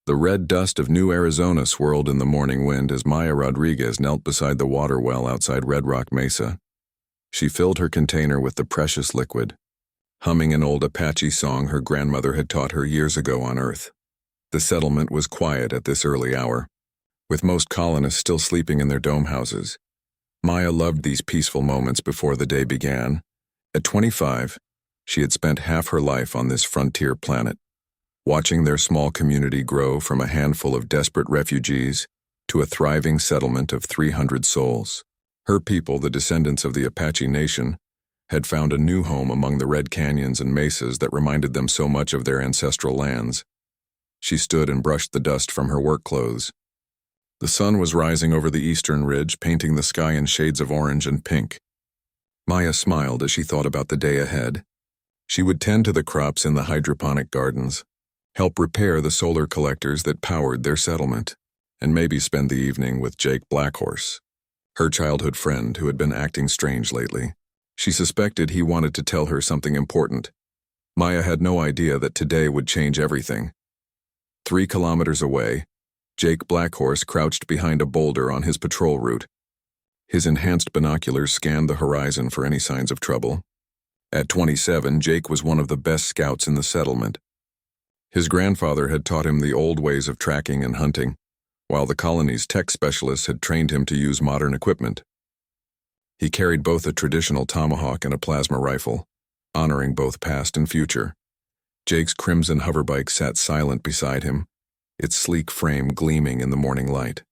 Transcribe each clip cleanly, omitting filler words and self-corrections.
The red dust of New Arizona swirled in the morning wind as Maya Rodriguez knelt beside the water well outside Red Rock Mesa. She filled her container with the precious liquid, humming an old Apache song her grandmother had taught her years ago on Earth. The settlement was quiet at this early hour, with most colonists still sleeping in their dome houses. Maya loved these peaceful moments before the day began. At 25, she had spent half her life on this frontier planet, watching their small community grow from a handful of desperate refugees to a thriving settlement of 300 souls. Her people, the descendants of the Apache Nation, had found a new home among the red canyons and mesas that reminded them so much of their ancestral lands. She stood and brushed the dust from her work clothes. The sun was rising over the eastern ridge, painting the sky in shades of orange and pink. Maya smiled as she thought about the day ahead. She would tend to the crops in the hydroponic gardens, help repair the solar collectors that powered their settlement, and maybe spend the evening with Jake Blackhorse, her childhood friend who had been acting strange lately. She suspected he wanted to tell her something important. Maya had no idea that today would change everything. 3 kilometers away, Jake Blackhorse crouched behind a boulder on his patrol route. His enhanced binoculars scanned the horizon for any signs of trouble. At 27, Jake was one of the best scouts in the settlement. His grandfather had taught him the old ways of tracking and hunting, while the colony's tech specialists had trained him to use modern equipment. He carried both a traditional tomahawk and a plasma rifle, honoring both past and future. Jake's crimson hoverbike sat silent beside him, its sleek frame gleaming in the morning light.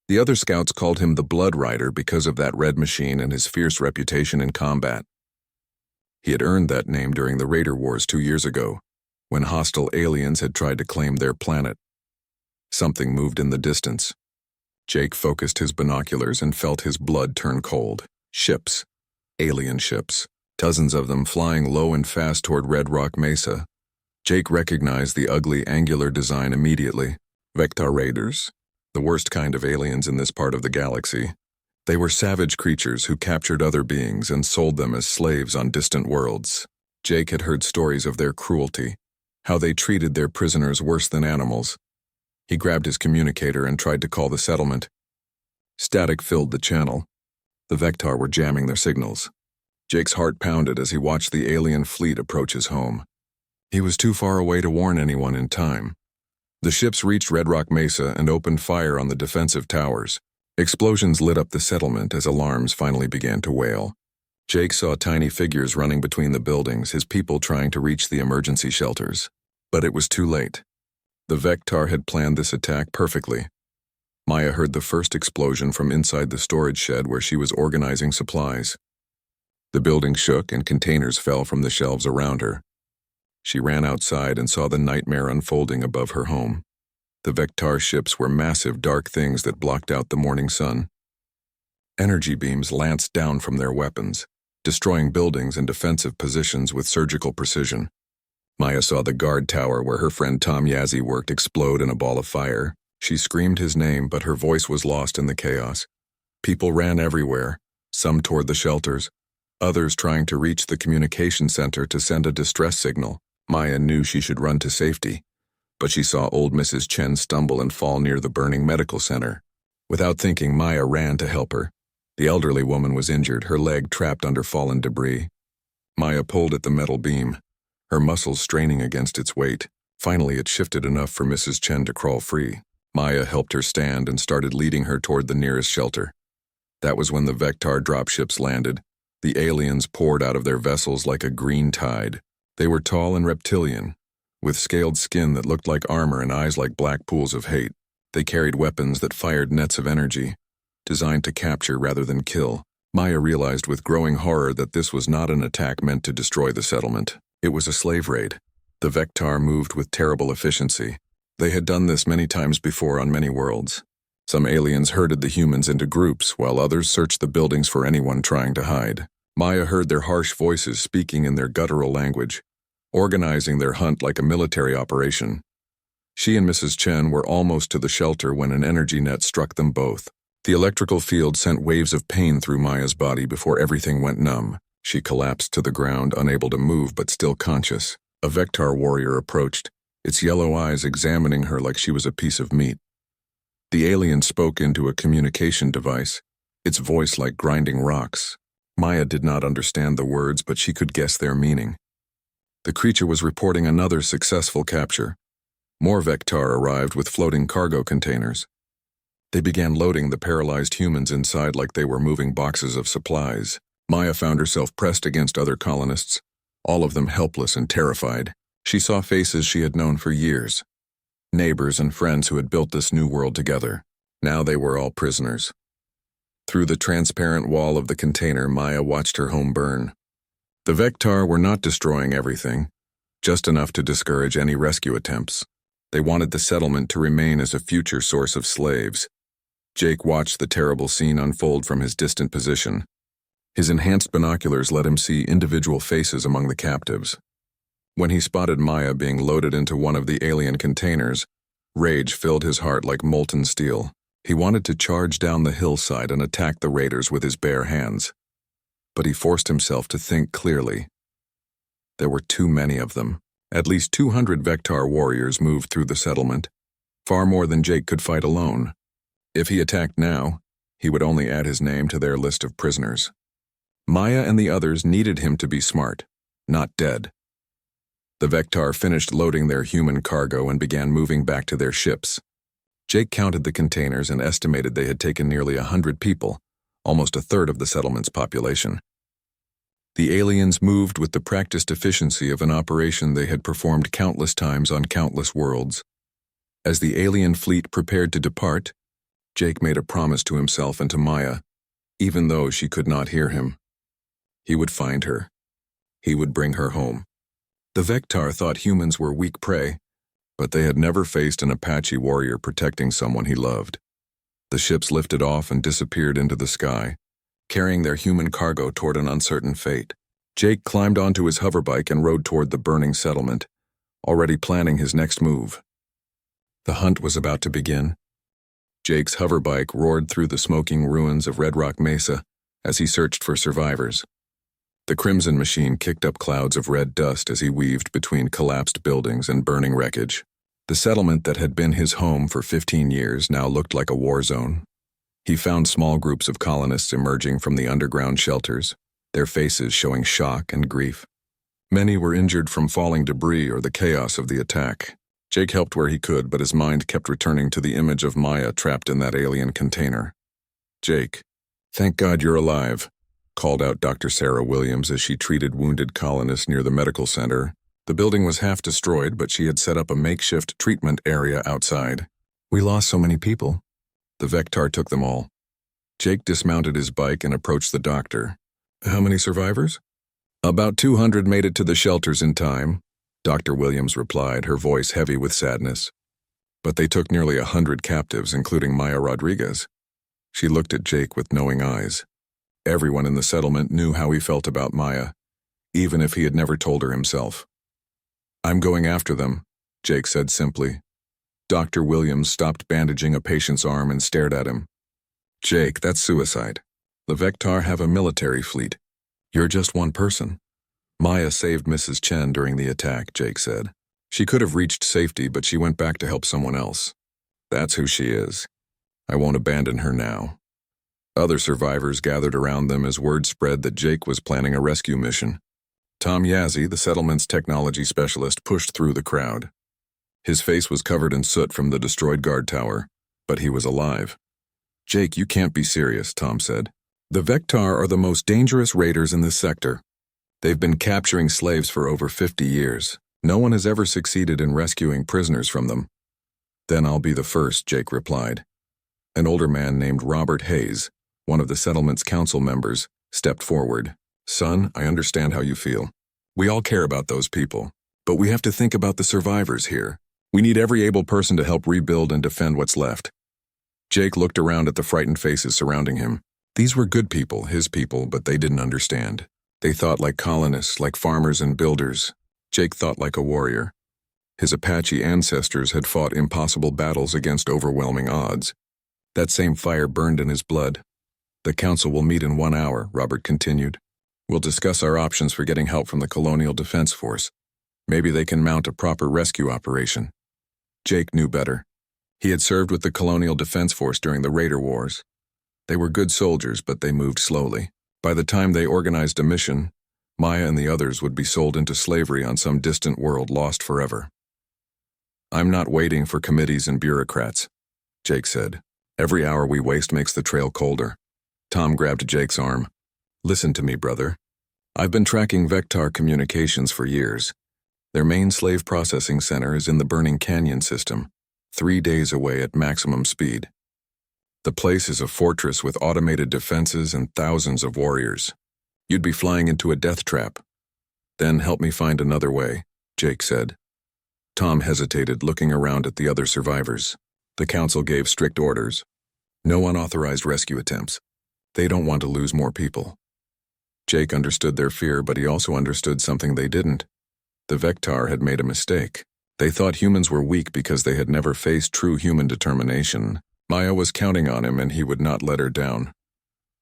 The other scouts called him the Blood Rider because of that red machine and his fierce reputation in combat. He had earned that name during the Raider Wars 2 years ago, when hostile aliens had tried to claim their planet. Something moved in the distance. Jake focused his binoculars and felt his blood turn cold. Ships. Alien ships. Dozens of them flying low and fast toward Red Rock Mesa. Jake recognized the ugly, angular design immediately. Vector Raiders, the worst kind of aliens in this part of the galaxy. They were savage creatures who captured other beings and sold them as slaves on distant worlds. Jake had heard stories of their cruelty, how they treated their prisoners worse than animals. He grabbed his communicator and tried to call the settlement. Static filled the channel. The Vector were jamming their signals. Jake's heart pounded as he watched the alien fleet approach his home. He was too far away to warn anyone in time. The ships reached Red Rock Mesa and opened fire on the defensive towers. Explosions lit up the settlement as alarms finally began to wail. Jake saw tiny figures running between the buildings, his people trying to reach the emergency shelters. But it was too late. The Vector had planned this attack perfectly. Maya heard the first explosion from inside the storage shed where she was organizing supplies. The building shook and containers fell from the shelves around her. She ran outside and saw the nightmare unfolding above her home. The Vector ships were massive dark things that blocked out the morning sun. Energy beams lanced down from their weapons, destroying buildings and defensive positions with surgical precision. Maya saw the guard tower where her friend Tom Yazzie worked explode in a ball of fire. She screamed his name, but her voice was lost in the chaos. People ran everywhere, some toward the shelters, others trying to reach the communication center to send a distress signal. Maya knew she should run to safety, but she saw old Mrs. Chen stumble and fall near the burning medical center. Without thinking, Maya ran to help her. The elderly woman was injured, her leg trapped under fallen debris. Maya pulled at the metal beam, her muscles straining against its weight. Finally, it shifted enough for Mrs. Chen to crawl free. Maya helped her stand and started leading her toward the nearest shelter. That was when the Vector dropships landed. The aliens poured out of their vessels like a green tide. They were tall and reptilian, with scaled skin that looked like armor and eyes like black pools of hate. They carried weapons that fired nets of energy, designed to capture rather than kill. Maya realized with growing horror that this was not an attack meant to destroy the settlement. It was a slave raid. The Vector moved with terrible efficiency. They had done this many times before on many worlds. Some aliens herded the humans into groups, while others searched the buildings for anyone trying to hide. Maya heard their harsh voices speaking in their guttural language, organizing their hunt like a military operation. She and Mrs. Chen were almost to the shelter when an energy net struck them both. The electrical field sent waves of pain through Maya's body before everything went numb. She collapsed to the ground, unable to move but still conscious. A Vector warrior approached, its yellow eyes examining her like she was a piece of meat. The alien spoke into a communication device, its voice like grinding rocks. Maya did not understand the words, but she could guess their meaning. The creature was reporting another successful capture. More Vectar arrived with floating cargo containers. They began loading the paralyzed humans inside like they were moving boxes of supplies. Maya found herself pressed against other colonists, all of them helpless and terrified. She saw faces she had known for years, neighbors and friends who had built this new world together. Now they were all prisoners. Through the transparent wall of the container, Maya watched her home burn. The Vectar were not destroying everything, just enough to discourage any rescue attempts. They wanted the settlement to remain as a future source of slaves. Jake watched the terrible scene unfold from his distant position. His enhanced binoculars let him see individual faces among the captives. When he spotted Maya being loaded into one of the alien containers, rage filled his heart like molten steel. He wanted to charge down the hillside and attack the raiders with his bare hands. But he forced himself to think clearly. There were too many of them. At least 200 Vectar warriors moved through the settlement, far more than Jake could fight alone. If he attacked now, he would only add his name to their list of prisoners. Maya and the others needed him to be smart, not dead. The Vectar finished loading their human cargo and began moving back to their ships. Jake counted the containers and estimated they had taken nearly 100 people, almost a third of the settlement's population. The aliens moved with the practiced efficiency of an operation they had performed countless times on countless worlds. As the alien fleet prepared to depart, Jake made a promise to himself and to Maya, even though she could not hear him. He would find her. He would bring her home. The Vectar thought humans were weak prey, but they had never faced an Apache warrior protecting someone he loved. The ships lifted off and disappeared into the sky, carrying their human cargo toward an uncertain fate. Jake climbed onto his hoverbike and rode toward the burning settlement, already planning his next move. The hunt was about to begin. Jake's hoverbike roared through the smoking ruins of Red Rock Mesa as he searched for survivors. The Crimson machine kicked up clouds of red dust as he weaved between collapsed buildings and burning wreckage. The settlement that had been his home for 15 years now looked like a war zone. He found small groups of colonists emerging from the underground shelters, their faces showing shock and grief. Many were injured from falling debris or the chaos of the attack. Jake helped where he could, but his mind kept returning to the image of Maya trapped in that alien container. "Jake, thank God you're alive," called out Dr. Sarah Williams as she treated wounded colonists near the medical center. The building was half destroyed, but she had set up a makeshift treatment area outside. "We lost so many people." The Vectar took them all. Jake dismounted his bike and approached the doctor. "How many survivors?" "About 200 made it to the shelters in time," Dr. Williams replied, her voice heavy with sadness. "But they took nearly 100 captives, including Maya Rodriguez." She looked at Jake with knowing eyes. Everyone in the settlement knew how he felt about Maya, even if he had never told her himself. "I'm going after them," Jake said simply. Dr. Williams stopped bandaging a patient's arm and stared at him. "Jake, that's suicide. The Vectar have a military fleet. You're just one person." "Maya saved Mrs. Chen during the attack," Jake said. "She could have reached safety, but she went back to help someone else. That's who she is. I won't abandon her now." Other survivors gathered around them as word spread that Jake was planning a rescue mission. Tom Yazzie, the settlement's technology specialist, pushed through the crowd. His face was covered in soot from the destroyed guard tower, but he was alive. "Jake, you can't be serious," Tom said. "The Vectar are the most dangerous raiders in this sector. They've been capturing slaves for over 50 years. No one has ever succeeded in rescuing prisoners from them." "Then I'll be the first," Jake replied. An older man named Robert Hayes, one of the settlement's council members, stepped forward. "Son, I understand how you feel. We all care about those people. But we have to think about the survivors here. We need every able person to help rebuild and defend what's left." Jake looked around at the frightened faces surrounding him. These were good people, his people, but they didn't understand. They thought like colonists, like farmers and builders. Jake thought like a warrior. His Apache ancestors had fought impossible battles against overwhelming odds. That same fire burned in his blood. "The council will meet in 1 hour," Robert continued. "We'll discuss our options for getting help from the Colonial Defense Force. Maybe they can mount a proper rescue operation. Jake knew better. He had served with the Colonial Defense Force during the Raider Wars. They were good soldiers, but they moved slowly. By the time they organized a mission, Maya and the others would be sold into slavery on some distant world lost forever. "I'm not waiting for committees and bureaucrats," Jake said. "Every hour we waste makes the trail colder." Tom grabbed Jake's arm. "Listen to me, brother. I've been tracking Vectar Communications for years. Their main slave processing center is in the Burning Canyon system, 3 days away at maximum speed. The place is a fortress with automated defenses and thousands of warriors. You'd be flying into a death trap." "Then help me find another way," Jake said. Tom hesitated, looking around at the other survivors. The council gave strict orders. No unauthorized rescue attempts. They don't want to lose more people. Jake understood their fear, but he also understood something they didn't. The Vectar had made a mistake. They thought humans were weak because they had never faced true human determination. Maya was counting on him, and he would not let her down.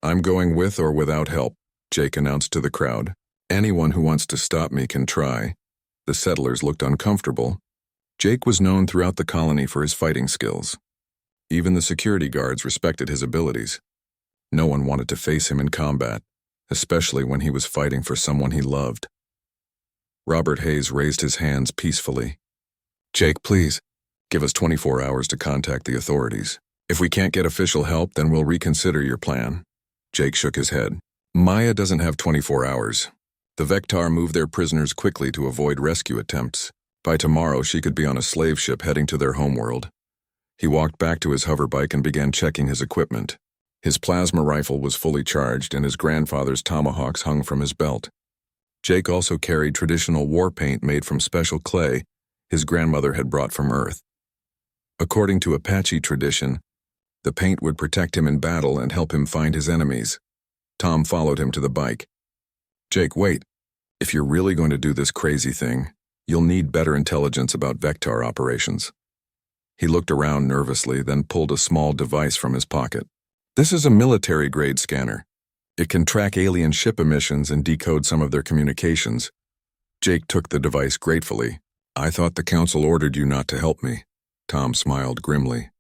"I'm going with or without help," Jake announced to the crowd. "Anyone who wants to stop me can try." The settlers looked uncomfortable. Jake was known throughout the colony for his fighting skills. Even the security guards respected his abilities. No one wanted to face him in combat, especially when he was fighting for someone he loved. Robert Hayes raised his hands peacefully. "Jake, please, give us 24 hours to contact the authorities. If we can't get official help, then we'll reconsider your plan." Jake shook his head. "Maya doesn't have 24 hours. The Vectar moved their prisoners quickly to avoid rescue attempts. By tomorrow, she could be on a slave ship heading to their homeworld." He walked back to his hoverbike and began checking his equipment. His plasma rifle was fully charged, and his grandfather's tomahawks hung from his belt. Jake also carried traditional war paint made from special clay his grandmother had brought from Earth. According to Apache tradition, the paint would protect him in battle and help him find his enemies. Tom followed him to the bike. "Jake, wait. If you're really going to do this crazy thing, you'll need better intelligence about Vectar operations." He looked around nervously, then pulled a small device from his pocket. "This is a military-grade scanner. It can track alien ship emissions and decode some of their communications." Jake took the device gratefully. "I thought the council ordered you not to help me." Tom smiled grimly.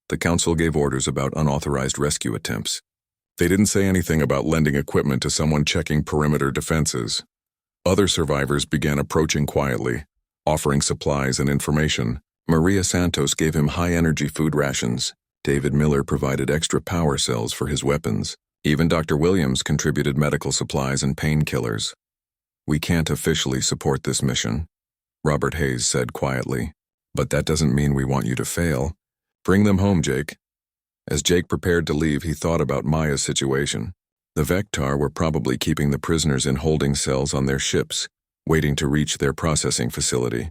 "The council gave orders about unauthorized rescue attempts. They didn't say anything about lending equipment to someone checking perimeter defenses." Other survivors began approaching quietly, offering supplies and information. Maria Santos gave him high-energy food rations. David Miller provided extra power cells for his weapons. Even Dr. Williams contributed medical supplies and painkillers. "We can't officially support this mission," Robert Hayes said quietly. "But that doesn't mean we want you to fail. Bring them home, Jake." As Jake prepared to leave, he thought about Maya's situation. The Vectar were probably keeping the prisoners in holding cells on their ships, waiting to reach their processing facility.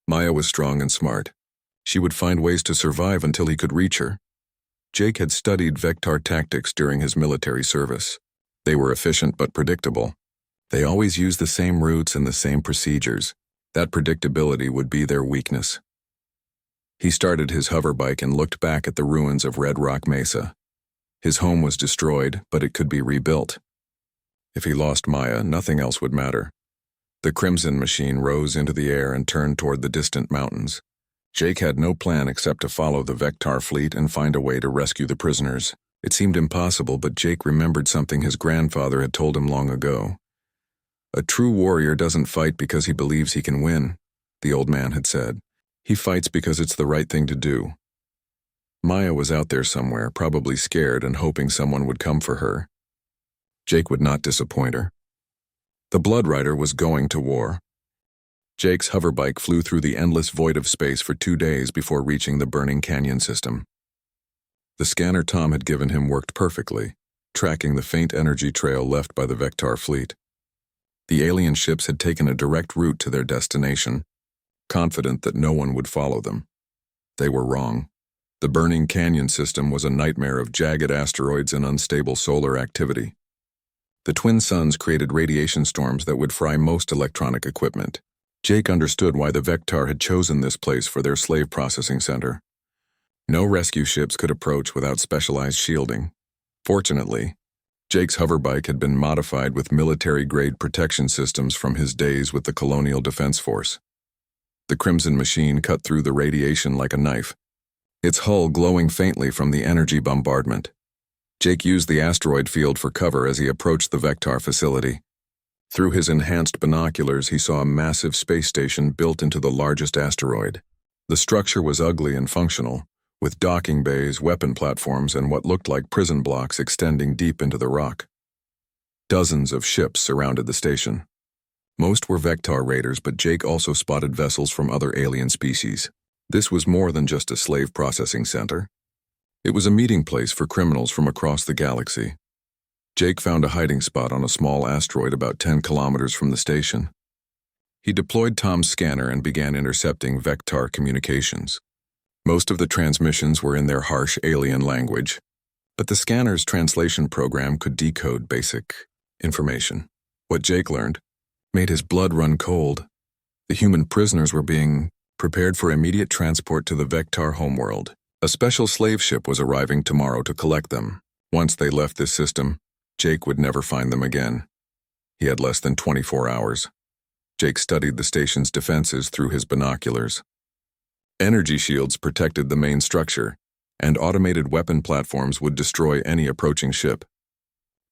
Maya was strong and smart. She would find ways to survive until he could reach her. Jake had studied Vectar tactics during his military service. They were efficient but predictable. They always used the same routes and the same procedures. That predictability would be their weakness. He started his hoverbike and looked back at the ruins of Red Rock Mesa. His home was destroyed, but it could be rebuilt. If he lost Maya, nothing else would matter. The Crimson machine rose into the air and turned toward the distant mountains. Jake had no plan except to follow the Vectar fleet and find a way to rescue the prisoners. It seemed impossible, but Jake remembered something his grandfather had told him long ago. "A true warrior doesn't fight because he believes he can win," the old man had said. "He fights because it's the right thing to do." Maya was out there somewhere, probably scared and hoping someone would come for her. Jake would not disappoint her. The Blood Rider was going to war. Jake's hoverbike flew through the endless void of space for 2 days before reaching the Burning Canyon system. The scanner Tom had given him worked perfectly, tracking the faint energy trail left by the Vectar fleet. The alien ships had taken a direct route to their destination, confident that no one would follow them. They were wrong. The Burning Canyon system was a nightmare of jagged asteroids and unstable solar activity. The twin suns created radiation storms that would fry most electronic equipment. Jake understood why the Vectar had chosen this place for their slave processing center. No rescue ships could approach without specialized shielding. Fortunately, Jake's hoverbike had been modified with military-grade protection systems from his days with the Colonial Defense Force. The crimson machine cut through the radiation like a knife, its hull glowing faintly from the energy bombardment. Jake used the asteroid field for cover as he approached the Vectar facility. Through his enhanced binoculars, he saw a massive space station built into the largest asteroid. The structure was ugly and functional, with docking bays, weapon platforms, and what looked like prison blocks extending deep into the rock. Dozens of ships surrounded the station. Most were Vectar raiders, but Jake also spotted vessels from other alien species. This was more than just a slave processing center. It was a meeting place for criminals from across the galaxy. Jake found a hiding spot on a small asteroid about 10 kilometers from the station. He deployed Tom's scanner and began intercepting Vectar communications. Most of the transmissions were in their harsh alien language, but the scanner's translation program could decode basic information. What Jake learned made his blood run cold. The human prisoners were being prepared for immediate transport to the Vectar homeworld. A special slave ship was arriving tomorrow to collect them. Once they left this system, Jake would never find them again. He had less than 24 hours. Jake studied the station's defenses through his binoculars. Energy shields protected the main structure, and automated weapon platforms would destroy any approaching ship.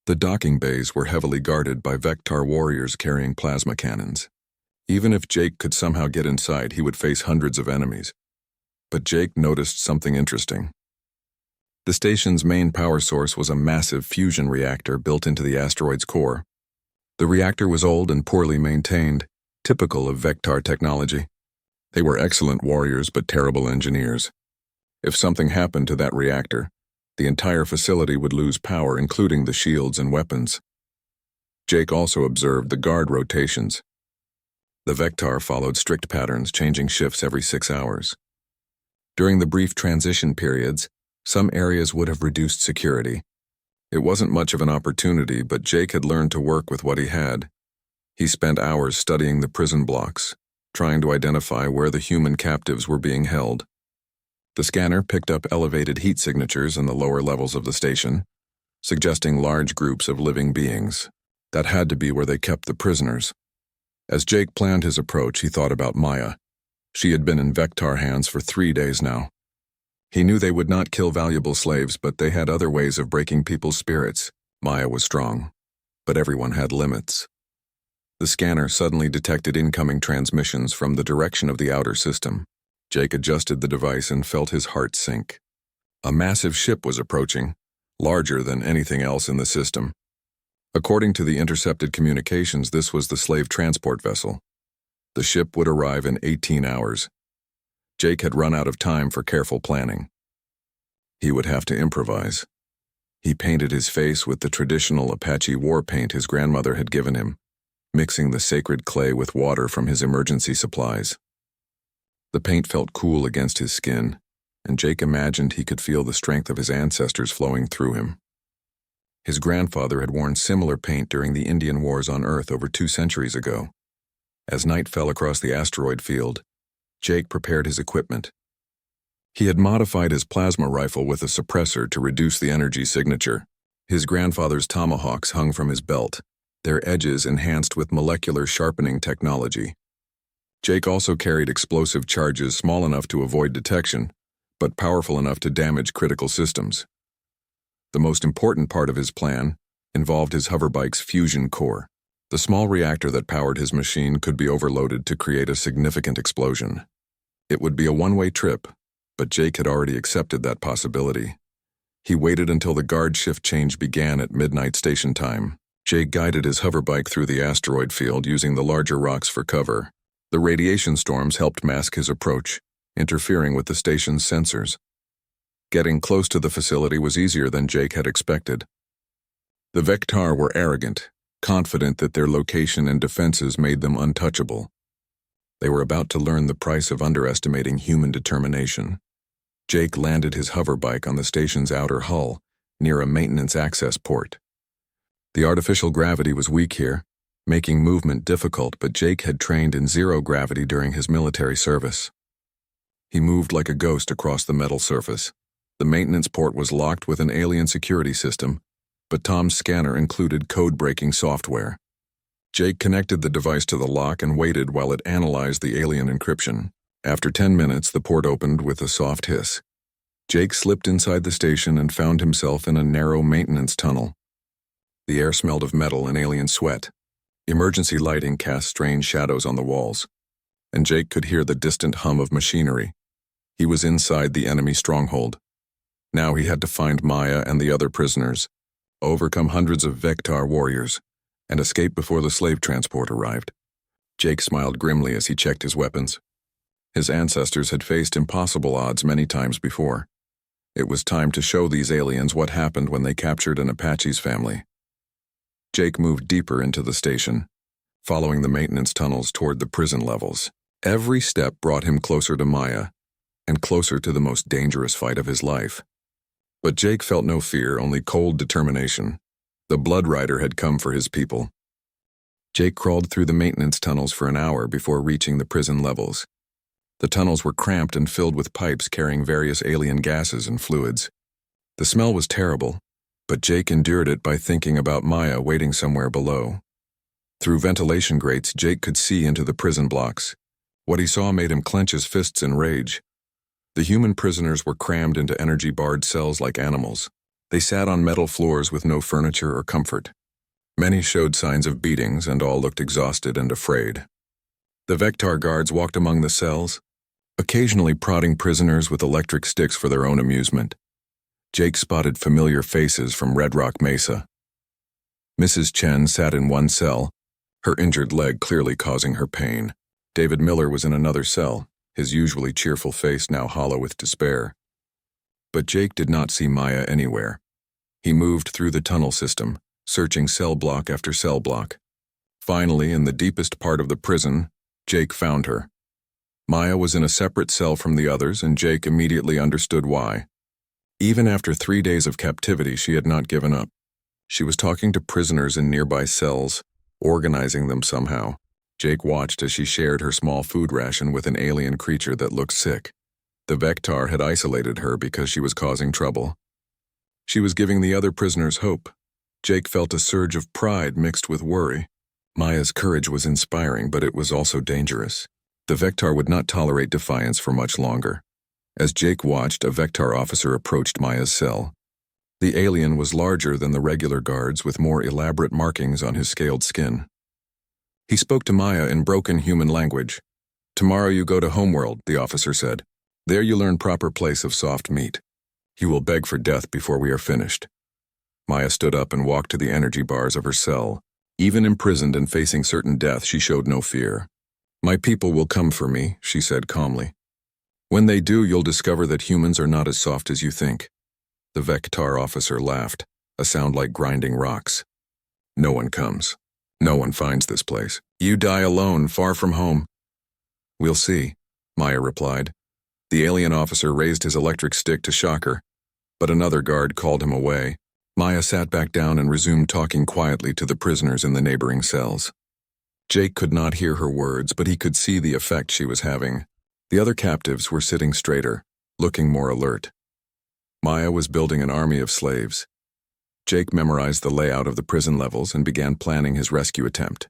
The docking bays were heavily guarded by Vectar warriors carrying plasma cannons. Even if Jake could somehow get inside, he would face hundreds of enemies. But Jake noticed something interesting. The station's main power source was a massive fusion reactor built into the asteroid's core. The reactor was old and poorly maintained, typical of Vectar technology. They were excellent warriors but terrible engineers. If something happened to that reactor, the entire facility would lose power, including the shields and weapons. Jake also observed the guard rotations. The Vectar followed strict patterns, changing shifts every 6 hours. During the brief transition periods, some areas would have reduced security. It wasn't much of an opportunity, but Jake had learned to work with what he had. He spent hours studying the prison blocks, trying to identify where the human captives were being held. The scanner picked up elevated heat signatures in the lower levels of the station, suggesting large groups of living beings. That had to be where they kept the prisoners. As Jake planned his approach, he thought about Maya. She had been in Vectar hands for 3 days now. He knew they would not kill valuable slaves, but they had other ways of breaking people's spirits. Maya was strong, but everyone had limits. The scanner suddenly detected incoming transmissions from the direction of the outer system. Jake adjusted the device and felt his heart sink. A massive ship was approaching, larger than anything else in the system. According to the intercepted communications, this was the slave transport vessel. The ship would arrive in 18 hours. Jake had run out of time for careful planning. He would have to improvise. He painted his face with the traditional Apache war paint his grandmother had given him, mixing the sacred clay with water from his emergency supplies. The paint felt cool against his skin, and Jake imagined he could feel the strength of his ancestors flowing through him. His grandfather had worn similar paint during the Indian Wars on Earth over 2 centuries ago. As night fell across the asteroid field, Jake prepared his equipment. He had modified his plasma rifle with a suppressor to reduce the energy signature. His grandfather's tomahawks hung from his belt, their edges enhanced with molecular sharpening technology. Jake also carried explosive charges small enough to avoid detection, but powerful enough to damage critical systems. The most important part of his plan involved his hoverbike's fusion core. The small reactor that powered his machine could be overloaded to create a significant explosion. It would be a one-way trip, but Jake had already accepted that possibility. He waited until the guard shift change began at midnight station time. Jake guided his hoverbike through the asteroid field using the larger rocks for cover. The radiation storms helped mask his approach, interfering with the station's sensors. Getting close to the facility was easier than Jake had expected. The Vectar were arrogant, confident that their location and defenses made them untouchable. They were about to learn the price of underestimating human determination. Jake landed his hoverbike on the station's outer hull, near a maintenance access port. The artificial gravity was weak here, making movement difficult, but Jake had trained in zero gravity during his military service. He moved like a ghost across the metal surface. The maintenance port was locked with an alien security system, but Tom's scanner included code-breaking software. Jake connected the device to the lock and waited while it analyzed the alien encryption. After 10 minutes, the port opened with a soft hiss. Jake slipped inside the station and found himself in a narrow maintenance tunnel. The air smelled of metal and alien sweat. Emergency lighting cast strange shadows on the walls, and Jake could hear the distant hum of machinery. He was inside the enemy stronghold. Now he had to find Maya and the other prisoners, overcome hundreds of Vectar warriors, and escape before the slave transport arrived. Jake smiled grimly as he checked his weapons. His ancestors had faced impossible odds many times before. It was time to show these aliens what happened when they captured an Apache's family. Jake moved deeper into the station, following the maintenance tunnels toward the prison levels. Every step brought him closer to Maya, and closer to the most dangerous fight of his life. But Jake felt no fear, only cold determination. The Blood Rider had come for his people. Jake crawled through the maintenance tunnels for an hour before reaching the prison levels. The tunnels were cramped and filled with pipes carrying various alien gases and fluids. The smell was terrible, but Jake endured it by thinking about Maya waiting somewhere below. Through ventilation grates, Jake could see into the prison blocks. What he saw made him clench his fists in rage. The human prisoners were crammed into energy-barred cells like animals. They sat on metal floors with no furniture or comfort. Many showed signs of beatings, and all looked exhausted and afraid. The Vectar guards walked among the cells, occasionally prodding prisoners with electric sticks for their own amusement. Jake spotted familiar faces from Red Rock Mesa. Mrs. Chen sat in one cell, her injured leg clearly causing her pain. David Miller was in another cell, his usually cheerful face now hollow with despair. But Jake did not see Maya anywhere. He moved through the tunnel system, searching cell block after cell block. Finally, in the deepest part of the prison, Jake found her. Maya was in a separate cell from the others, and Jake immediately understood why. Even after 3 days of captivity, she had not given up. She was talking to prisoners in nearby cells, organizing them somehow. Jake watched as she shared her small food ration with an alien creature that looked sick. The Vectar had isolated her because she was causing trouble. She was giving the other prisoners hope. Jake felt a surge of pride mixed with worry. Maya's courage was inspiring, but it was also dangerous. The Vectar would not tolerate defiance for much longer. As Jake watched, a Vectar officer approached Maya's cell. The alien was larger than the regular guards, with more elaborate markings on his scaled skin. He spoke to Maya in broken human language. "Tomorrow you go to Homeworld," the officer said. "There you learn proper place of soft meat. You will beg for death before we are finished." Maya stood up and walked to the energy bars of her cell. Even imprisoned and facing certain death, she showed no fear. "My people will come for me," she said calmly. "When they do, you'll discover that humans are not as soft as you think." The Vectar officer laughed, a sound like grinding rocks. "No one comes. No one finds this place. You die alone, far from home." "We'll see," Maya replied. The alien officer raised his electric stick to shock her, but another guard called him away. Maya sat back down and resumed talking quietly to the prisoners in the neighboring cells. Jake could not hear her words, but he could see the effect she was having. The other captives were sitting straighter, looking more alert. Maya was building an army of slaves. Jake memorized the layout of the prison levels and began planning his rescue attempt.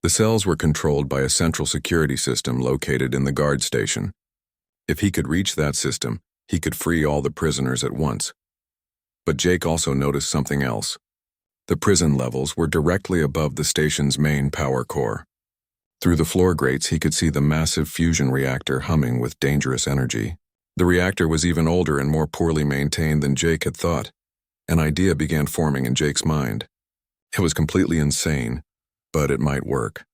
The cells were controlled by a central security system located in the guard station. If he could reach that system, he could free all the prisoners at once. But Jake also noticed something else. The prison levels were directly above the station's main power core. Through the floor grates, he could see the massive fusion reactor humming with dangerous energy. The reactor was even older and more poorly maintained than Jake had thought. An idea began forming in Jake's mind. It was completely insane, but it might work.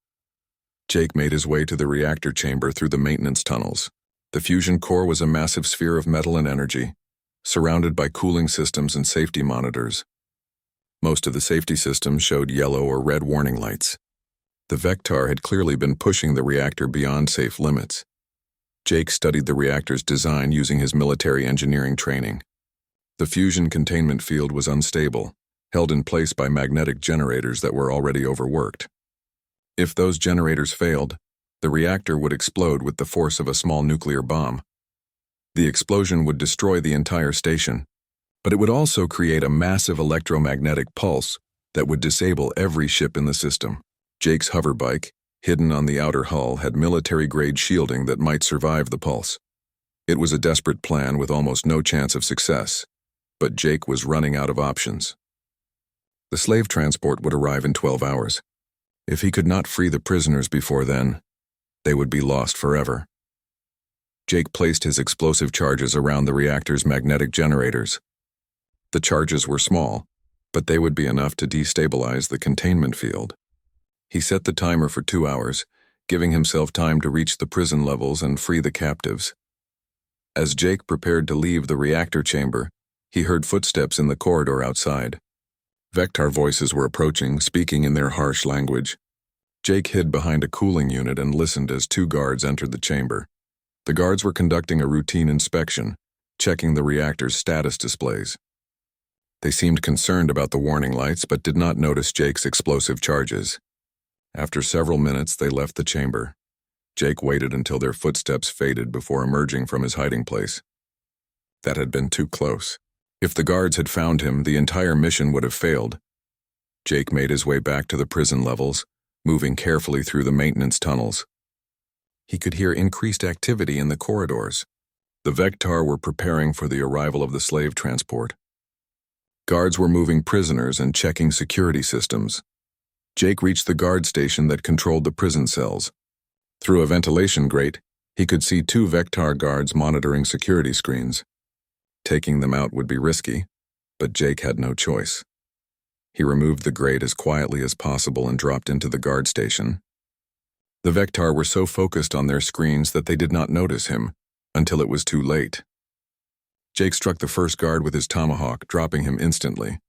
Jake made his way to the reactor chamber through the maintenance tunnels. The fusion core was a massive sphere of metal and energy, surrounded by cooling systems and safety monitors. Most of the safety systems showed yellow or red warning lights. The Vectar had clearly been pushing the reactor beyond safe limits. Jake studied the reactor's design using his military engineering training. The fusion containment field was unstable, held in place by magnetic generators that were already overworked. If those generators failed, the reactor would explode with the force of a small nuclear bomb. The explosion would destroy the entire station. But it would also create a massive electromagnetic pulse that would disable every ship in the system. Jake's hoverbike, hidden on the outer hull, had military-grade shielding that might survive the pulse. It was a desperate plan with almost no chance of success, but Jake was running out of options. The slave transport would arrive in 12 hours. If he could not free the prisoners before then, they would be lost forever. Jake placed his explosive charges around the reactor's magnetic generators. The charges were small, but they would be enough to destabilize the containment field. He set the timer for 2 hours, giving himself time to reach the prison levels and free the captives. As Jake prepared to leave the reactor chamber, he heard footsteps in the corridor outside. Vector voices were approaching, speaking in their harsh language. Jake hid behind a cooling unit and listened as 2 guards entered the chamber. The guards were conducting a routine inspection, checking the reactor's status displays. They seemed concerned about the warning lights but did not notice Jake's explosive charges. After several minutes, they left the chamber. Jake waited until their footsteps faded before emerging from his hiding place. That had been too close. If the guards had found him, the entire mission would have failed. Jake made his way back to the prison levels, moving carefully through the maintenance tunnels. He could hear increased activity in the corridors. The Vector were preparing for the arrival of the slave transport. Guards were moving prisoners and checking security systems. Jake reached the guard station that controlled the prison cells. Through a ventilation grate, he could see 2 Vector guards monitoring security screens. Taking them out would be risky, but Jake had no choice. He removed the grate as quietly as possible and dropped into the guard station. The Vector were so focused on their screens that they did not notice him until it was too late. Jake struck the first guard with his tomahawk, dropping him instantly.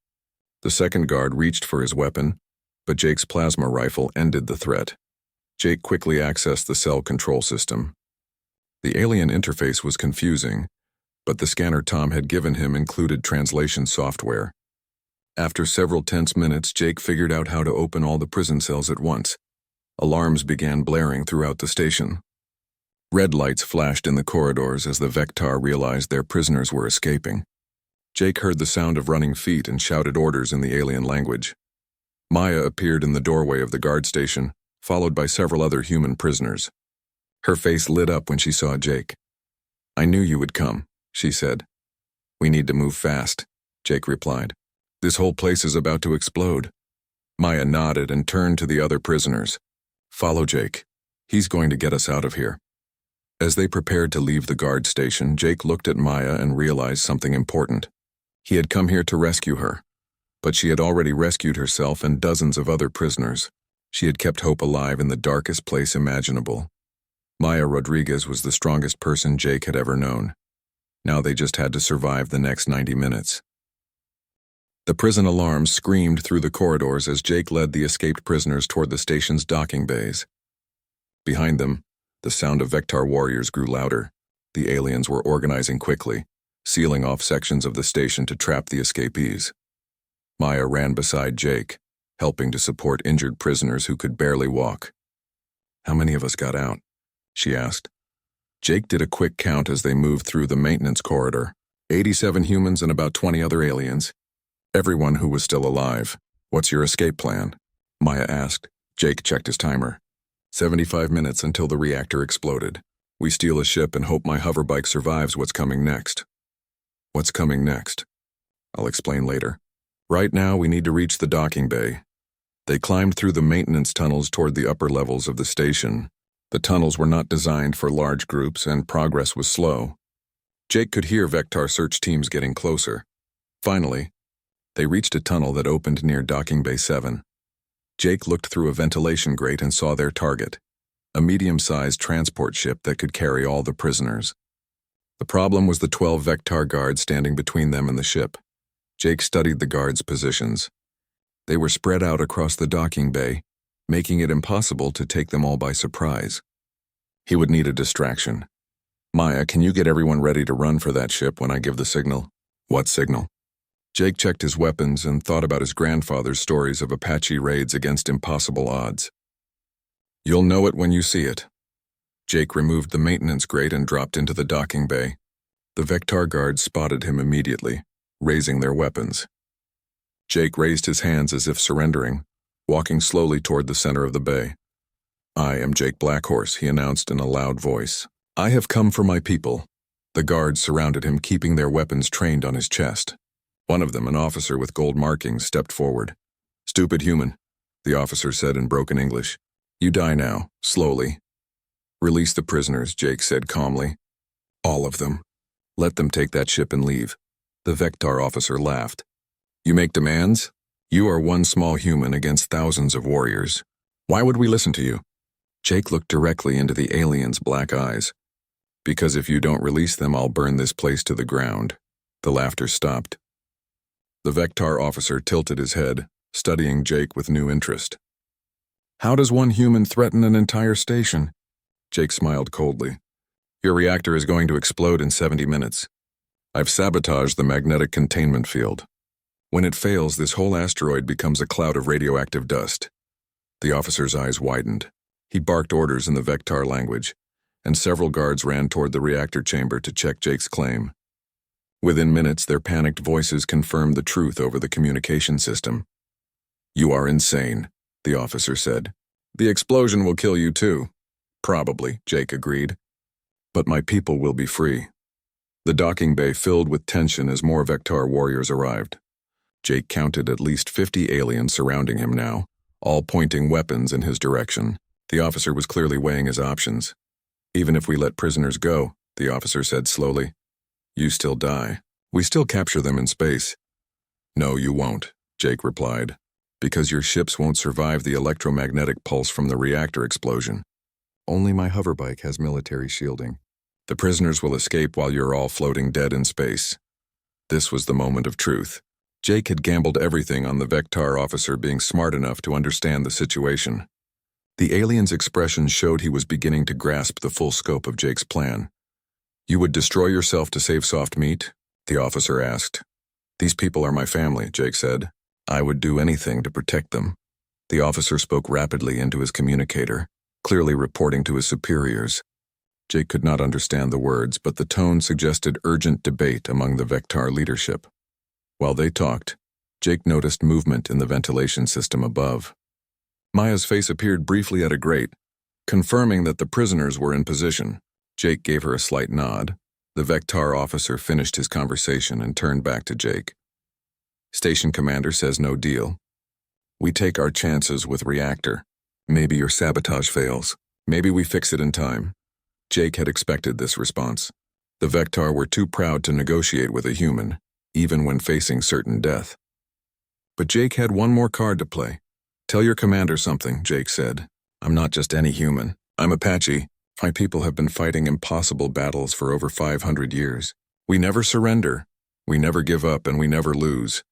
The second guard reached for his weapon, but Jake's plasma rifle ended the threat. Jake quickly accessed the cell control system. The alien interface was confusing, but the scanner Tom had given him included translation software. After several tense minutes, Jake figured out how to open all the prison cells at once. Alarms began blaring throughout the station. Red lights flashed in the corridors as the Vector realized their prisoners were escaping. Jake heard the sound of running feet and shouted orders in the alien language. Maya appeared in the doorway of the guard station, followed by several other human prisoners. Her face lit up when she saw Jake. "I knew you would come," she said. "We need to move fast," Jake replied. "This whole place is about to explode." Maya nodded and turned to the other prisoners. "Follow Jake. He's going to get us out of here." As they prepared to leave the guard station, Jake looked at Maya and realized something important. He had come here to rescue her, but she had already rescued herself and dozens of other prisoners. She had kept hope alive in the darkest place imaginable. Maya Rodriguez was the strongest person Jake had ever known. Now they just had to survive the next 90 minutes. The prison alarms screamed through the corridors as Jake led the escaped prisoners toward the station's docking bays. Behind them, the sound of Vector warriors grew louder. The aliens were organizing quickly, sealing off sections of the station to trap the escapees. Maya ran beside Jake, helping to support injured prisoners who could barely walk. "How many of us got out?" she asked. Jake did a quick count as they moved through the maintenance corridor. 87 humans and about 20 other aliens. Everyone who was still alive. "What's your escape plan?" Maya asked. Jake checked his timer. 75 minutes until the reactor exploded. We steal a ship and hope my hoverbike survives what's coming next. What's coming next? I'll explain later. Right now, we need to reach the docking bay. They climbed through the maintenance tunnels toward the upper levels of the station. The tunnels were not designed for large groups, and progress was slow. Jake could hear Vector search teams getting closer. Finally, they reached a tunnel that opened near Docking Bay 7. Jake looked through a ventilation grate and saw their target, a medium-sized transport ship that could carry all the prisoners. The problem was the 12 Vector guards standing between them and the ship. Jake studied the guards' positions. They were spread out across the docking bay, making it impossible to take them all by surprise. He would need a distraction. "Maya, can you get everyone ready to run for that ship when I give the signal?" "What signal?" Jake checked his weapons and thought about his grandfather's stories of Apache raids against impossible odds. "You'll know it when you see it." Jake removed the maintenance grate and dropped into the docking bay. The Vector guards spotted him immediately. raising their weapons. Jake raised his hands as if surrendering, walking slowly toward the center of the bay. "I am Jake Blackhorse," he announced in a loud voice. "I have come for my people." The guards surrounded him, keeping their weapons trained on his chest. One of them, an officer with gold markings, stepped forward. "Stupid human," the officer said in broken English. "You die now, slowly." "Release the prisoners," Jake said calmly. "All of them. Let them take that ship and leave." The Vectar officer laughed. "You make demands? You are one small human against thousands of warriors. Why would we listen to you?" Jake looked directly into the alien's black eyes. "Because if you don't release them, I'll burn this place to the ground." The laughter stopped. The Vectar officer tilted his head, studying Jake with new interest. "How does one human threaten an entire station?" Jake smiled coldly. "Your reactor is going to explode in 70 minutes. I've sabotaged the magnetic containment field. When it fails, this whole asteroid becomes a cloud of radioactive dust." The officer's eyes widened. He barked orders in the Vectar language, and several guards ran toward the reactor chamber to check Jake's claim. Within minutes, their panicked voices confirmed the truth over the communication system. "You are insane," the officer said. "The explosion will kill you too." "Probably," Jake agreed. "But my people will be free." The docking bay filled with tension as more Vectar warriors arrived. Jake counted at least 50 aliens surrounding him now, all pointing weapons in his direction. The officer was clearly weighing his options. "Even if we let prisoners go," the officer said slowly, "you still die. We still capture them in space." "No, you won't," Jake replied, "because your ships won't survive the electromagnetic pulse from the reactor explosion. Only my hoverbike has military shielding. The prisoners will escape while you're all floating dead in space." This was the moment of truth. Jake had gambled everything on the Vectar officer being smart enough to understand the situation. The alien's expression showed he was beginning to grasp the full scope of Jake's plan. "You would destroy yourself to save soft meat?" the officer asked. "These people are my family," Jake said. "I would do anything to protect them." The officer spoke rapidly into his communicator, clearly reporting to his superiors. Jake could not understand the words, but the tone suggested urgent debate among the Vectar leadership. While they talked, Jake noticed movement in the ventilation system above. Maya's face appeared briefly at a grate, confirming that the prisoners were in position. Jake gave her a slight nod. The Vectar officer finished his conversation and turned back to Jake. "Station commander says no deal. We take our chances with reactor. Maybe your sabotage fails. Maybe we fix it in time." Jake had expected this response. The Vectar were too proud to negotiate with a human, even when facing certain death. But Jake had one more card to play. "Tell your commander something," Jake said. "I'm not just any human. I'm Apache. My people have been fighting impossible battles for over 500 years. We never surrender, we never give up, and we never lose."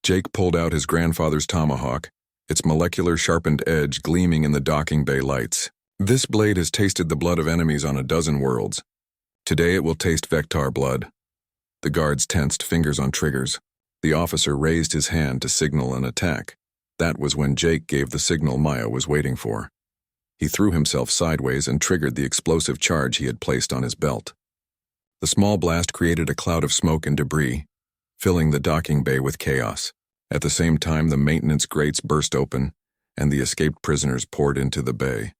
Jake pulled out his grandfather's tomahawk, its molecular sharpened edge gleaming in the docking bay lights. "This blade has tasted the blood of enemies on a dozen worlds. Today it will taste Vectar blood." The guards tensed, fingers on triggers. The officer raised his hand to signal an attack. That was when Jake gave the signal Maya was waiting for. He threw himself sideways and triggered the explosive charge he had placed on his belt. The small blast created a cloud of smoke and debris, filling the docking bay with chaos. At the same time, the maintenance grates burst open, and the escaped prisoners poured into the bay.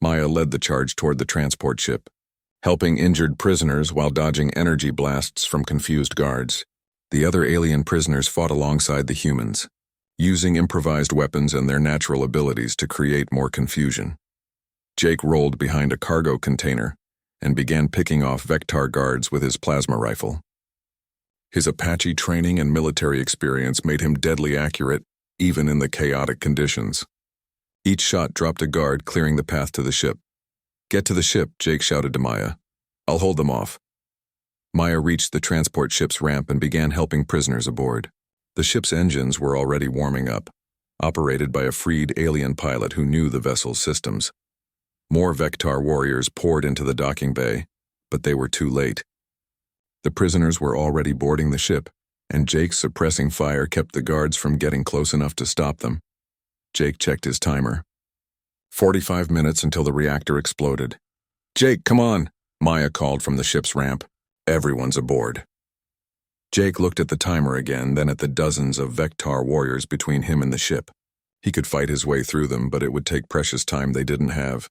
Maya led the charge toward the transport ship, helping injured prisoners while dodging energy blasts from confused guards. The other alien prisoners fought alongside the humans, using improvised weapons and their natural abilities to create more confusion. Jake rolled behind a cargo container and began picking off Vectar guards with his plasma rifle. His Apache training and military experience made him deadly accurate, even in the chaotic conditions. Each shot dropped a guard, clearing the path to the ship. "Get to the ship," Jake shouted to Maya. "I'll hold them off." Maya reached the transport ship's ramp and began helping prisoners aboard. The ship's engines were already warming up, operated by a freed alien pilot who knew the vessel's systems. More Vectar warriors poured into the docking bay, but they were too late. The prisoners were already boarding the ship, and Jake's suppressing fire kept the guards from getting close enough to stop them. Jake checked his timer. 45 minutes until the reactor exploded. "Jake, come on," Maya called from the ship's ramp. "Everyone's aboard." Jake looked at the timer again, then at the dozens of Vectar warriors between him and the ship. He could fight his way through them, but it would take precious time they didn't have.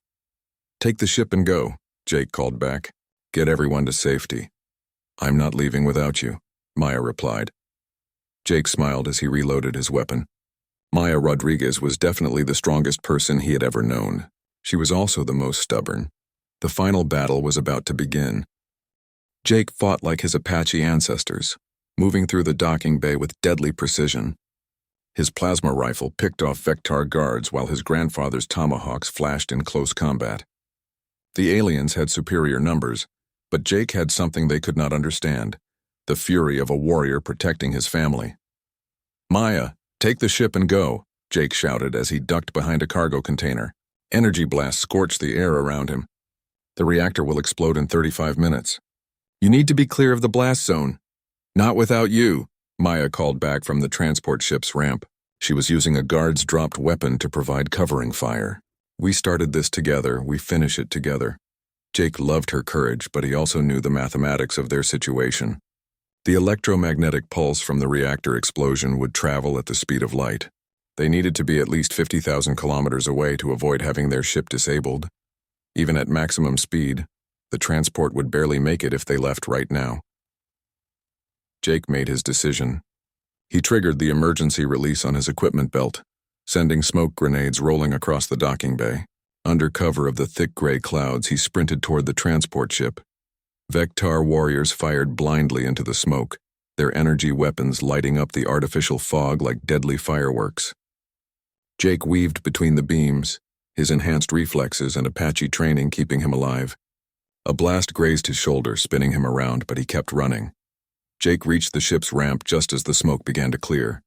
"Take the ship and go," Jake called back. "Get everyone to safety." "I'm not leaving without you," Maya replied. Jake smiled as he reloaded his weapon. Maya Rodriguez was definitely the strongest person he had ever known. She was also the most stubborn. The final battle was about to begin. Jake fought like his Apache ancestors, moving through the docking bay with deadly precision. His plasma rifle picked off Vectar guards while his grandfather's tomahawks flashed in close combat. The aliens had superior numbers, but Jake had something they could not understand: the fury of a warrior protecting his family. "Maya, take the ship and go," Jake shouted as he ducked behind a cargo container. Energy blasts scorched the air around him. "The reactor will explode in 35 minutes. You need to be clear of the blast zone." "Not without you," Maya called back from the transport ship's ramp. She was using a guard's dropped weapon to provide covering fire. "We started this together, we finish it together." Jake loved her courage, but he also knew the mathematics of their situation. The electromagnetic pulse from the reactor explosion would travel at the speed of light. They needed to be at least 50,000 kilometers away to avoid having their ship disabled. Even at maximum speed, the transport would barely make it if they left right now. Jake made his decision. He triggered the emergency release on his equipment belt, sending smoke grenades rolling across the docking bay. Under cover of the thick gray clouds, he sprinted toward the transport ship. Vectar warriors fired blindly into the smoke, their energy weapons lighting up the artificial fog like deadly fireworks. Jake weaved between the beams, his enhanced reflexes and Apache training keeping him alive. A blast grazed his shoulder, spinning him around, but he kept running. Jake reached the ship's ramp just as the smoke began to clear.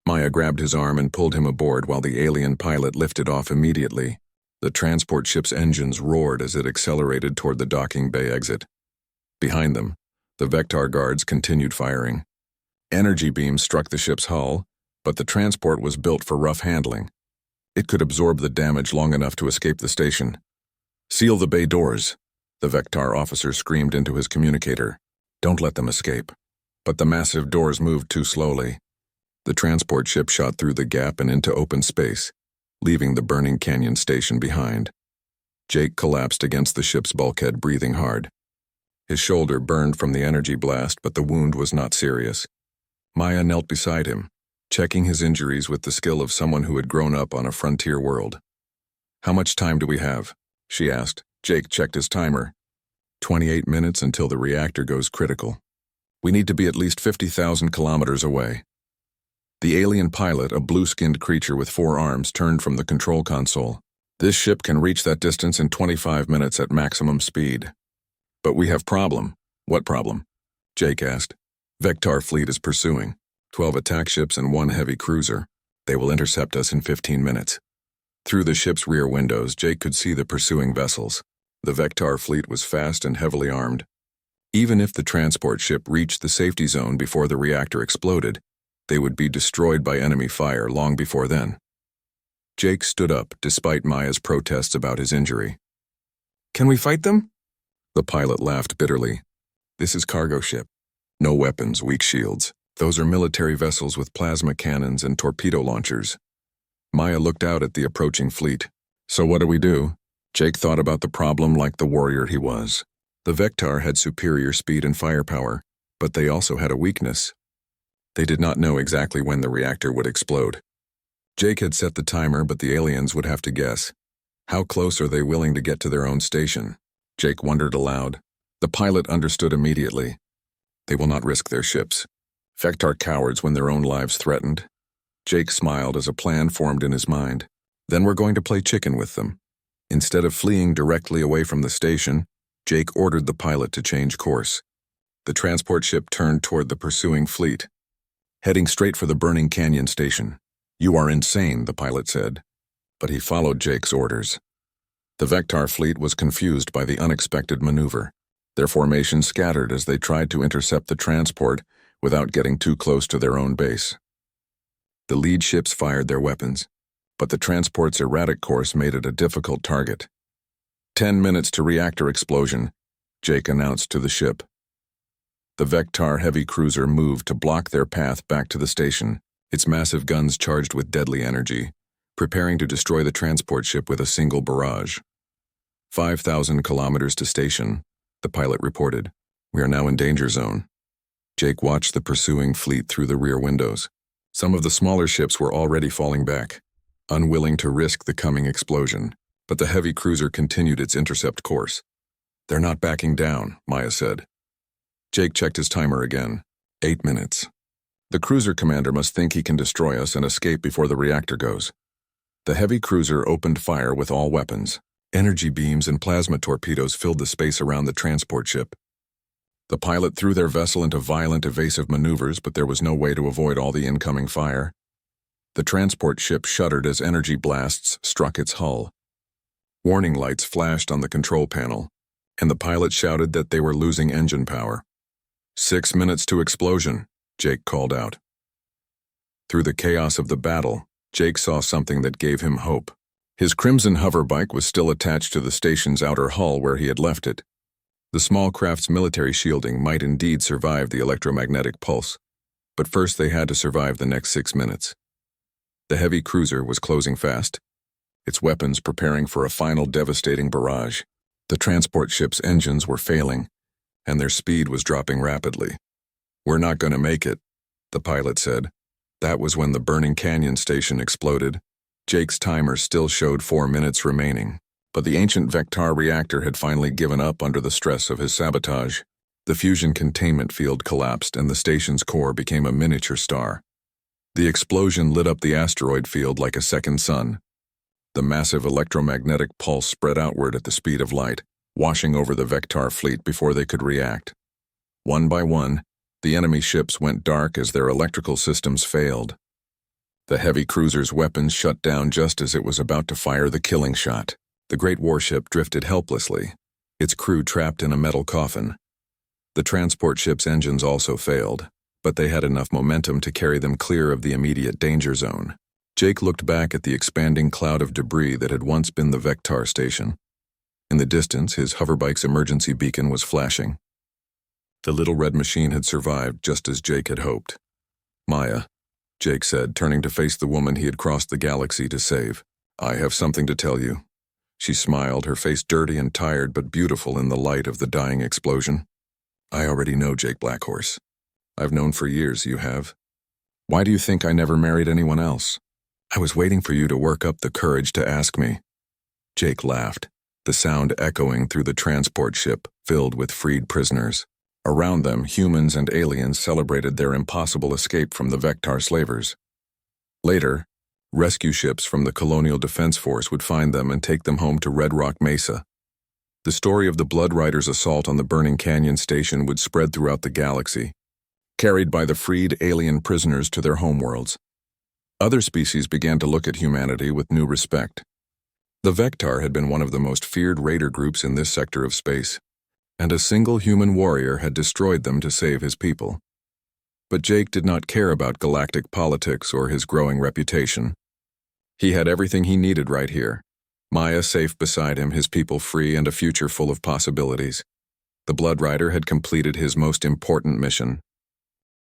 Maya grabbed his arm and pulled him aboard while the alien pilot lifted off immediately. The transport ship's engines roared as it accelerated toward the docking bay exit. Behind them, the Vectar guards continued firing. Energy beams struck the ship's hull, but the transport was built for rough handling. It could absorb the damage long enough to escape the station. "Seal the bay doors," the Vectar officer screamed into his communicator. "Don't let them escape." But the massive doors moved too slowly. The transport ship shot through the gap and into open space, leaving the burning canyon station behind. Jake collapsed against the ship's bulkhead, breathing hard. His shoulder burned from the energy blast, but the wound was not serious. Maya knelt beside him, checking his injuries with the skill of someone who had grown up on a frontier world. "How much time do we have?" she asked. Jake checked his timer. 28 minutes until the reactor goes critical. "We need to be at least 50,000 kilometers away." The alien pilot, a blue-skinned creature with 4 arms, turned from the control console. "This ship can reach that distance in 25 minutes at maximum speed." "But we have problem." "What problem?" Jake asked. "Vectar fleet is pursuing. 12 attack ships and 1 heavy cruiser. They will intercept us in 15 minutes. Through the ship's rear windows, Jake could see the pursuing vessels. The Vectar fleet was fast and heavily armed. Even if the transport ship reached the safety zone before the reactor exploded, they would be destroyed by enemy fire long before then. Jake stood up despite Maya's protests about his injury. "Can we fight them?" The pilot laughed bitterly. "This is cargo ship. No weapons, weak shields. Those are military vessels with plasma cannons and torpedo launchers." Maya looked out at the approaching fleet. "So what do we do?" Jake thought about the problem like the warrior he was. The Vectar had superior speed and firepower, but they also had a weakness. They did not know exactly when the reactor would explode. Jake had set the timer, but the aliens would have to guess. How close are they willing to get to their own station? Jake wondered aloud. The pilot understood immediately. They will not risk their ships. Vectar cowards when their own lives threatened. Jake smiled as a plan formed in his mind. Then we're going to play chicken with them. Instead of fleeing directly away from the station, Jake ordered the pilot to change course. The transport ship turned toward the pursuing fleet, heading straight for the burning canyon station. "You are insane," the pilot said. But he followed Jake's orders. The Vectar fleet was confused by the unexpected maneuver. Their formation scattered as they tried to intercept the transport without getting too close to their own base. The lead ships fired their weapons, but the transport's erratic course made it a difficult target. 10 minutes to reactor explosion, Jake announced to the ship. The Vectar heavy cruiser moved to block their path back to the station, its massive guns charged with deadly energy, preparing to destroy the transport ship with a single barrage. 5,000 kilometers to station, the pilot reported. We are now in danger zone. Jake watched the pursuing fleet through the rear windows. Some of the smaller ships were already falling back, unwilling to risk the coming explosion, but the heavy cruiser continued its intercept course. They're not backing down, Maya said. Jake checked his timer again. 8 minutes. The cruiser commander must think he can destroy us and escape before the reactor goes. The heavy cruiser opened fire with all weapons. Energy beams and plasma torpedoes filled the space around the transport ship. The pilot threw their vessel into violent evasive maneuvers, but there was no way to avoid all the incoming fire. The transport ship shuddered as energy blasts struck its hull. Warning lights flashed on the control panel, and the pilot shouted that they were losing engine power. 6 minutes to explosion, Jake called out. Through the chaos of the battle, Jake saw something that gave him hope. His crimson hoverbike was still attached to the station's outer hull where he had left it. The small craft's military shielding might indeed survive the electromagnetic pulse, but first they had to survive the next 6 minutes. The heavy cruiser was closing fast, its weapons preparing for a final devastating barrage. The transport ship's engines were failing, and their speed was dropping rapidly. We're not going to make it, the pilot said. That was when the burning canyon station exploded. Jake's timer still showed 4 minutes remaining, but the ancient Vectar reactor had finally given up under the stress of his sabotage. The fusion containment field collapsed and the station's core became a miniature star. The explosion lit up the asteroid field like a second sun. The massive electromagnetic pulse spread outward at the speed of light, washing over the Vectar fleet before they could react. One by one, the enemy ships went dark as their electrical systems failed. The heavy cruiser's weapons shut down just as it was about to fire the killing shot. The great warship drifted helplessly, its crew trapped in a metal coffin. The transport ship's engines also failed, but they had enough momentum to carry them clear of the immediate danger zone. Jake looked back at the expanding cloud of debris that had once been the Vectar station. In the distance, his hoverbike's emergency beacon was flashing. The little red machine had survived just as Jake had hoped. Maya, Jake said, turning to face the woman he had crossed the galaxy to save. I have something to tell you. She smiled, her face dirty and tired but beautiful in the light of the dying explosion. I already know, Jake Blackhorse. I've known for years, you have. Why do you think I never married anyone else? I was waiting for you to work up the courage to ask me. Jake laughed, the sound echoing through the transport ship filled with freed prisoners. Around them, humans and aliens celebrated their impossible escape from the Vectar slavers. Later, rescue ships from the Colonial Defense Force would find them and take them home to Red Rock Mesa. The story of the Blood Riders' assault on the burning canyon station would spread throughout the galaxy, carried by the freed alien prisoners to their homeworlds. Other species began to look at humanity with new respect. The Vectar had been one of the most feared raider groups in this sector of space, and a single human warrior had destroyed them to save his people. But Jake did not care about galactic politics or his growing reputation. He had everything he needed right here. Maya safe beside him, his people free, and a future full of possibilities. The Blood Rider had completed his most important mission,